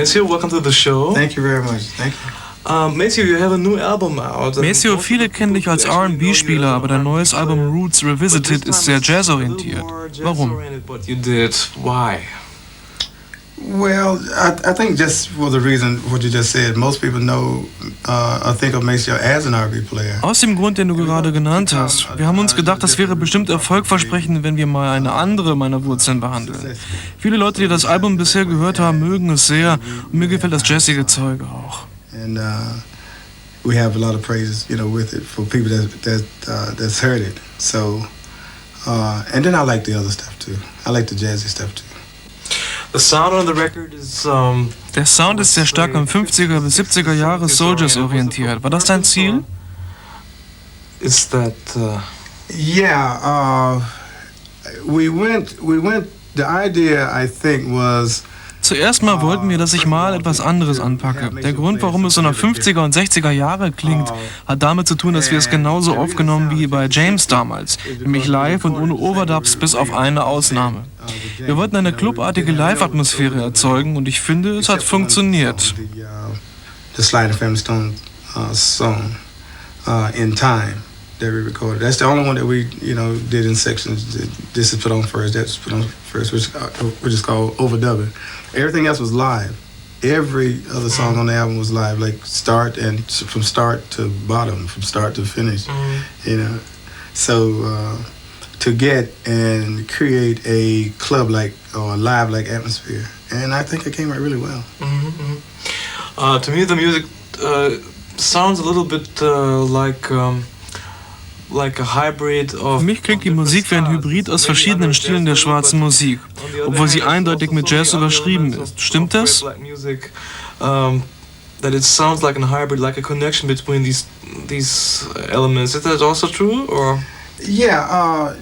Maceo, welcome to the show. Thank you very much. Thank you. Maceo, you have a new album out. Maceo, viele kennen dich als R&B-Spieler, aber dein neues Album Roots Revisited ist sehr jazzorientiert. Warum? But you did. Why? Well, I think just for the reason what you just said. Most people know or think of Maceo as an R&B player. Aus dem Grund, den du gerade genannt hast. Wir haben uns gedacht, das wäre bestimmt erfolgversprechend, wenn wir mal eine andere meiner Wurzeln behandeln. Viele Leute, die das Album bisher gehört haben, mögen es sehr und mir gefällt das jazzige Zeug auch. And we have a lot of praises, with it for people that's heard it. So, and then I like the other stuff too. I like the jazzy stuff too. The sound on the record is, Der Sound ist sehr stark am 50er bis 70er Jahre Soul-Jazz orientiert. War das dein Ziel? Is that... Yeah, we went, the idea I think was... Zuerst mal wollten wir, dass ich mal etwas anderes anpacke. Der Grund, warum es so nach 50er und 60er Jahre klingt, hat damit zu tun, dass wir es genauso aufgenommen wie bei James damals, nämlich live und ohne Overdubs bis auf eine Ausnahme. Wir wollten eine clubartige Live-Atmosphäre erzeugen und ich finde, es hat funktioniert. The Sly and Family Stone song, In Time, that we recorded. That's the only one that we, did in sections. This is put on first, that's put on first, which is called overdubbing. Everything else was live. Every other song on the album was live, like from start to bottom, from start to finish. So to get and create a club-like or a live-like atmosphere, and I think it came out really well. To me, the music sounds a little bit like like a hybrid of. Für mich klingt die Musik wie ein Hybrid aus verschiedenen Stilen der schwarzen Musik, obwohl sie eindeutig mit Jazz überschrieben ist. Stimmt das? That it sounds like a hybrid, like a connection between these elements. Is that also true, or? Yeah,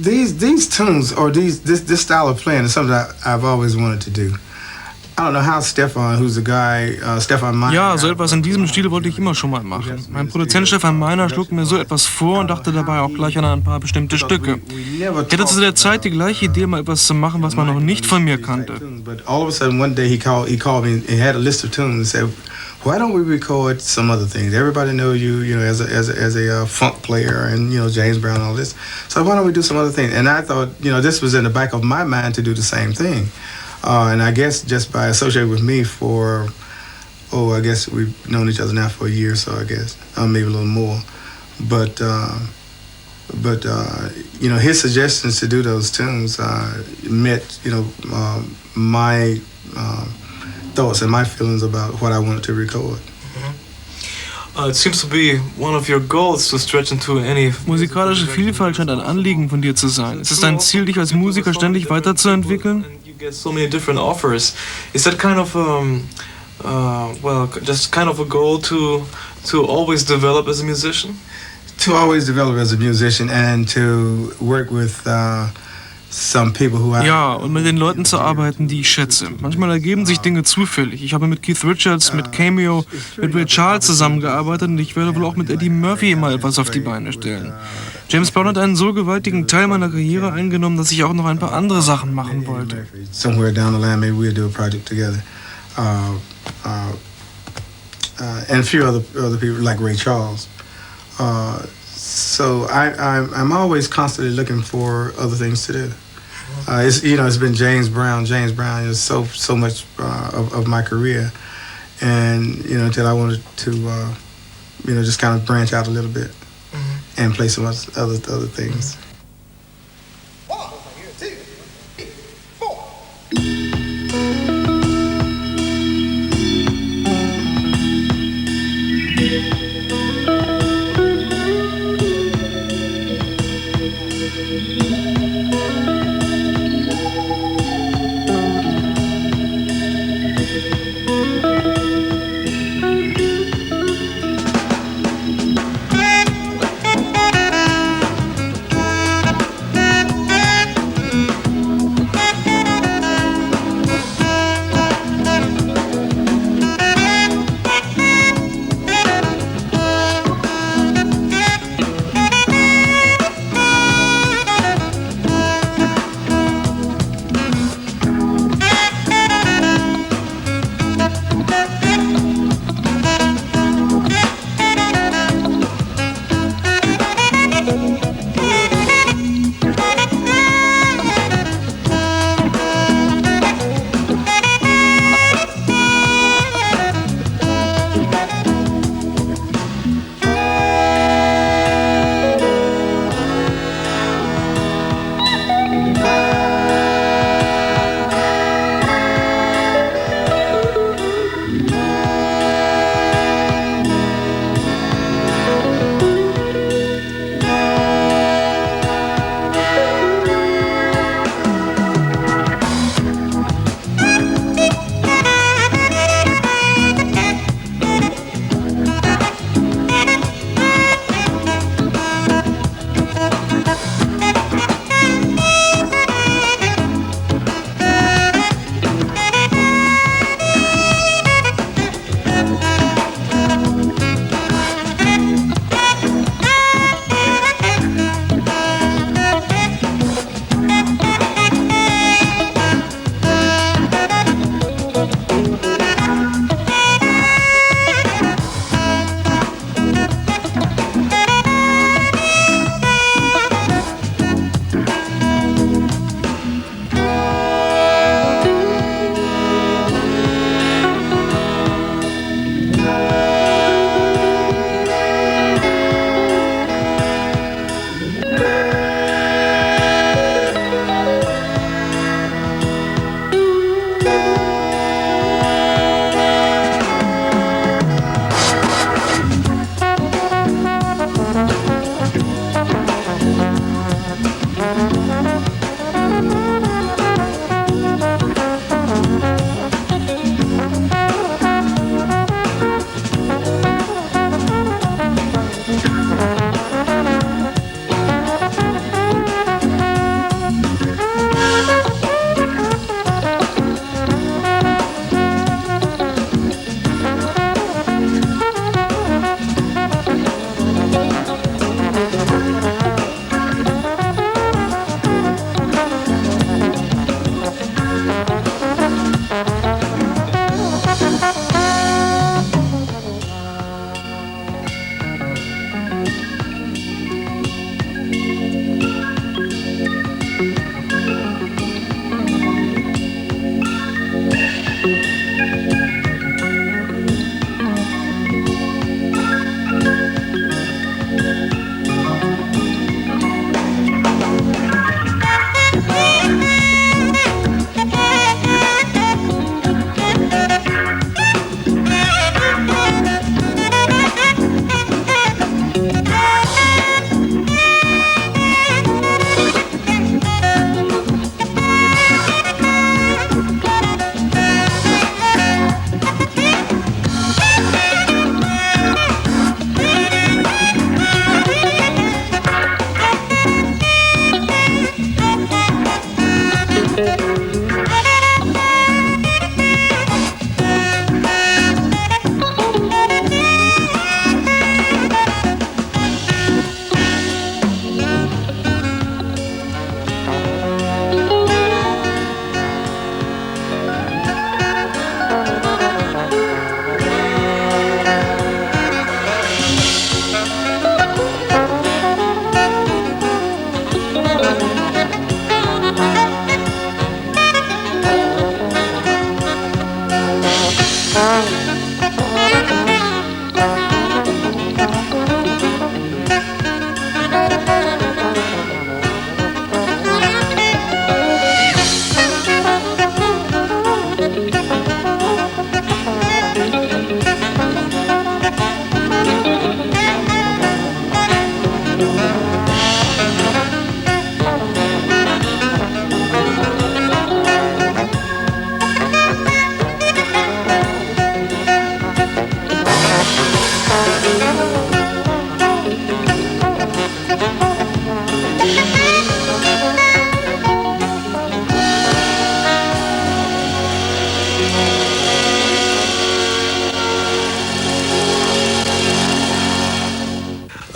these tunes or this style of playing is something that I've always wanted to do. I don't know how Stefan, who's the guy, Stefan Meiner. Ja, so etwas in diesem Stil wollte ich immer schon mal machen. Mein Produzent Stefan Meiner schlug mir so etwas vor und dachte dabei auch gleich an ein paar bestimmte Stücke. Ich hatte zu der Zeit die gleiche Idee, mal etwas zu machen, was man noch nicht von mir kannte. But all of a sudden one day he called me and had a list of tunes and said, why don't we record some other things? Everybody knows you, as a funk player and, James Brown and all this. So why don't we do some other things? And I thought, this was in the back of my mind to do the same thing. And I guess just by associating with me for, I guess we've known each other now for a year or so, I guess, maybe a little more. But his suggestions to do those tunes met, my thoughts and my feelings about what I wanted to record. It seems to be one of your goals to stretch into any. Musikalische Vielfalt scheint ein Anliegen von dir zu sein. Ist es dein Ziel, dich als Musiker ständig weiterzuentwickeln? You get so many different offers. Is that kind of just kind of a goal to always develop as a musician? To always develop as a musician and to work with some people who Ja, und mit den Leuten zu arbeiten, die ich schätze. Manchmal ergeben sich Dinge zufällig. Ich habe mit Keith Richards, mit Cameo, mit Ray Charles zusammengearbeitet und ich werde wohl auch mit Eddie Murphy mal etwas auf die Beine stellen. James Brown hat einen so gewaltigen Teil meiner Karriere eingenommen, dass ich auch noch ein paar andere Sachen machen wollte. Somewhere down the line, maybe we'll do a project together. And a few other people like Ray Charles. So I'm always constantly looking for other things to do. It's been James Brown. James Brown is so much of my career, and until I wanted to, just kind of branch out a little bit and play some other things.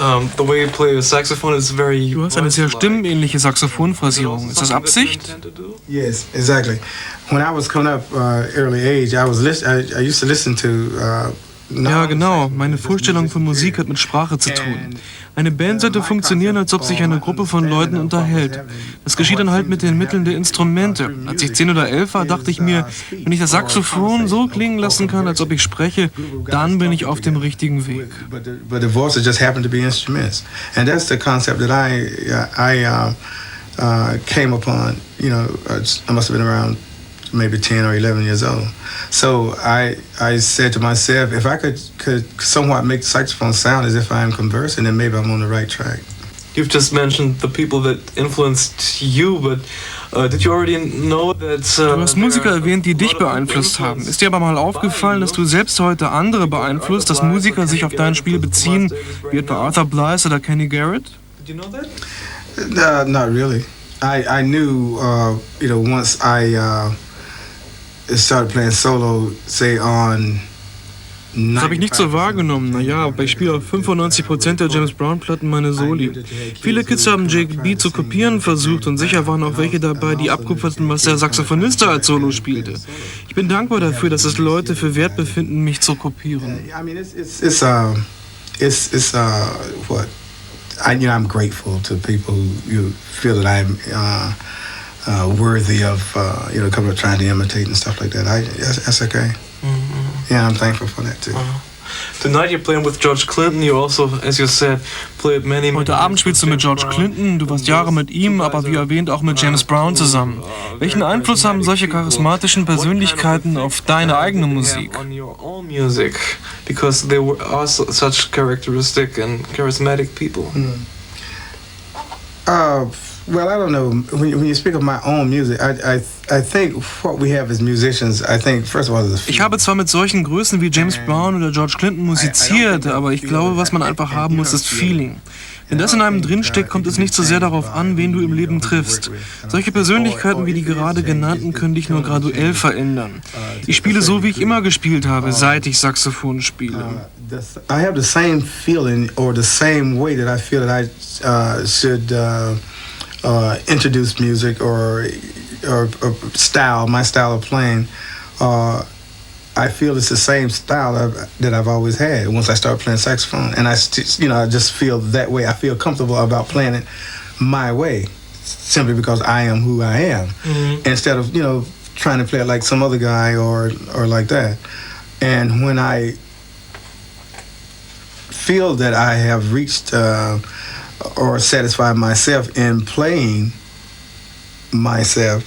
The way you play a saxophone is very. Du hast eine sehr stimmenähnliche Saxophonphrasierung. Ist das Absicht? Yes, exactly. When I was coming up early age, I used to listen to. Ja, genau. Meine Vorstellung von Musik hat mit Sprache zu tun. Eine Band sollte funktionieren, als ob sich eine Gruppe von Leuten unterhält. Das geschieht dann halt mit den Mitteln der Instrumente. Als ich 10 oder 11 war, dachte ich mir, wenn ich das Saxophon so klingen lassen kann, als ob ich spreche, dann bin ich auf dem richtigen Weg. But the voices just happen to be instruments, and that's the concept that I came upon. You know, I must have been around maybe 10 or 11 years old. So I said to myself, if I could somewhat make the saxophone sound as if I am conversing, then maybe I'm on the right track. You've just mentioned the people that influenced you, but did you already know that? Du hast Musiker erwähnt, die dich beeinflusst haben. Ist dir aber mal aufgefallen, dass du selbst heute andere beeinflusst, dass Musiker sich auf dein Spiel beziehen, wie etwa Arthur Blythe oder Kenny Garrett? Did you know that? Not really. I knew, once I started playing solo, say on. Das habe ich nicht so wahrgenommen. Naja, aber ich spiele auf 95% der James Brown-Platten meine Soli. Viele Kids haben JB zu kopieren versucht und sicher waren auch welche dabei, die abkupferten, was der Saxophonist als Solo spielte. Ich bin dankbar dafür, dass es Leute für wert befinden, mich zu kopieren. I'm grateful to people who feel that I'm worthy of, coming up trying to imitate and stuff like that. That's okay. Mm-hmm. Yeah, I'm thankful for that too. Tonight you're playing with George Clinton. You also, as you said, played many. Heute Abend spielst du mit George Clinton. Du warst Jahre mit ihm, aber wie erwähnt auch mit James Brown zusammen. Welchen Einfluss haben solche charismatischen Persönlichkeiten auf deine eigene Musik? On your own music, because they were also such characteristic and charismatic people. Well, I don't know. When you speak of my own music, I think what we have as musicians, I think first of all is. Ich habe zwar mit solchen Größen wie James Brown oder George Clinton musiziert, aber ich glaube, was man einfach haben muss, ist Feeling. Wenn das in einem drinsteckt, kommt es nicht so sehr darauf an, wen du im Leben triffst. Solche Persönlichkeiten wie die gerade genannten können dich nur graduell verändern. Ich spiele so, wie ich immer gespielt habe, seit ich Saxophon spiele. I have the same feeling or the same way that I feel that I should introduce music or style, my style of playing. I feel it's the same style that I've always had once I started playing saxophone, and I just feel that way. I feel comfortable about playing it my way, simply because I am who I am, instead of trying to play it like some other guy or like that. And when I feel that I have reached or satisfied myself in playing myself,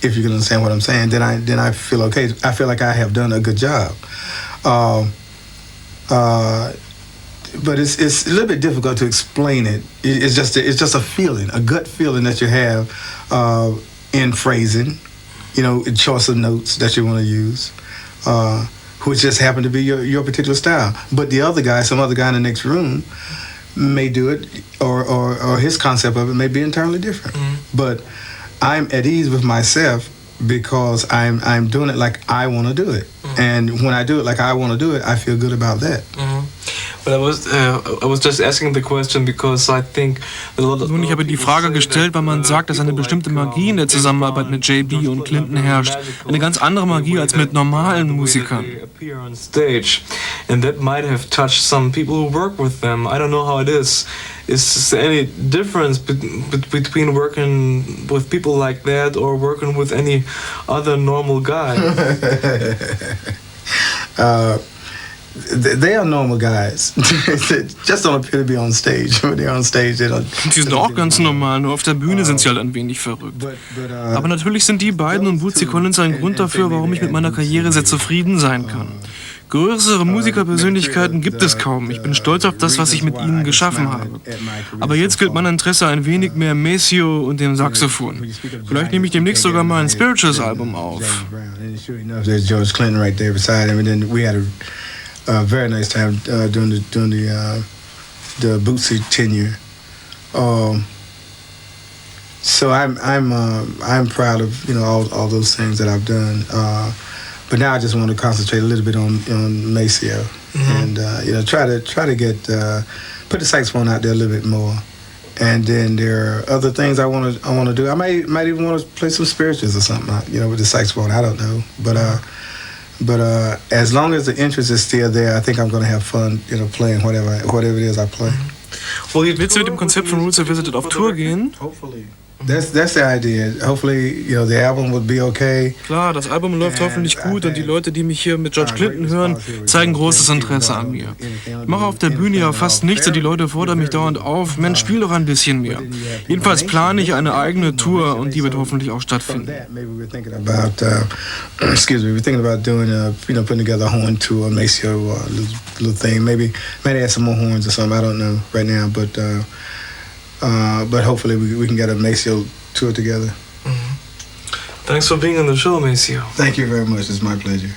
if you can understand what I'm saying, then I feel okay. I feel like I have done a good job. But it's a little bit difficult to explain it. It's just a feeling, a gut feeling that you have in phrasing, in choice of notes that you want to use, which just happen to be your particular style. But the other guy, some other guy in the next room, may do it, or his concept of it may be entirely different. But I'm at ease with myself because I'm doing it like I want to do it. And when I do it like I want to do it, I feel good about that. But I was just asking the question because I think Nun, ich habe die Frage gestellt, weil man sagt, dass eine bestimmte Magie in der Zusammenarbeit mit JB und Clinton herrscht. Eine ganz andere Magie als mit normalen Musikern. And that might have touched some people who work with them. I don't know how it is. Is there any difference between working with people like that or working with any other normal guy? They are normal guys. They just don't appear to be on stage. When they're on stage, they don't. Die sind auch ganz normal, nur auf der Bühne sind sie halt ein wenig verrückt. Aber natürlich sind die beiden und Bootsy Collins ein Grund dafür, warum ich mit meiner Karriere sehr zufrieden sein kann. Größere Musikerpersönlichkeiten gibt es kaum. Ich bin stolz auf das, was ich mit ihnen geschaffen habe. Aber jetzt gilt mein Interesse ein wenig mehr Maceo und dem Saxophon. Vielleicht nehme ich demnächst sogar mal ein Spirituals-Album auf. There's George Clinton right there beside him, and then we had a very nice time during the Bootsy tenure. So I'm proud of all those things that I've done. But now I just want to concentrate a little bit on Maceo, and try to get put the saxophone out there a little bit more. And then there are other things I want to do. I might even want to play some spirituals or something, with the saxophone. I don't know, but as long as the interest is still there, I think I'm going to have fun, playing whatever it is I play. Willst du mit dem Konzept von Roots Revisited auf Tour gehen? Hopefully. That's the idea. Hopefully, the album would be okay. Klar, das Album läuft hoffentlich gut und die Leute, die mich hier mit George Clinton hören, zeigen großes Interesse an mir. Ich mache auf der Bühne ja fast nichts und die Leute fordern mich dauernd auf, Mensch, spiel doch ein bisschen mehr. Jedenfalls plane ich eine eigene Tour und die wird hoffentlich auch stattfinden. We're thinking about doing putting together a horn tour, Maceo, little thing. Maybe add some more horns or something. I don't know right now, but hopefully we can get a Maceo tour together. Thanks for being on the show, Maceo. Thank you very much. It's my pleasure.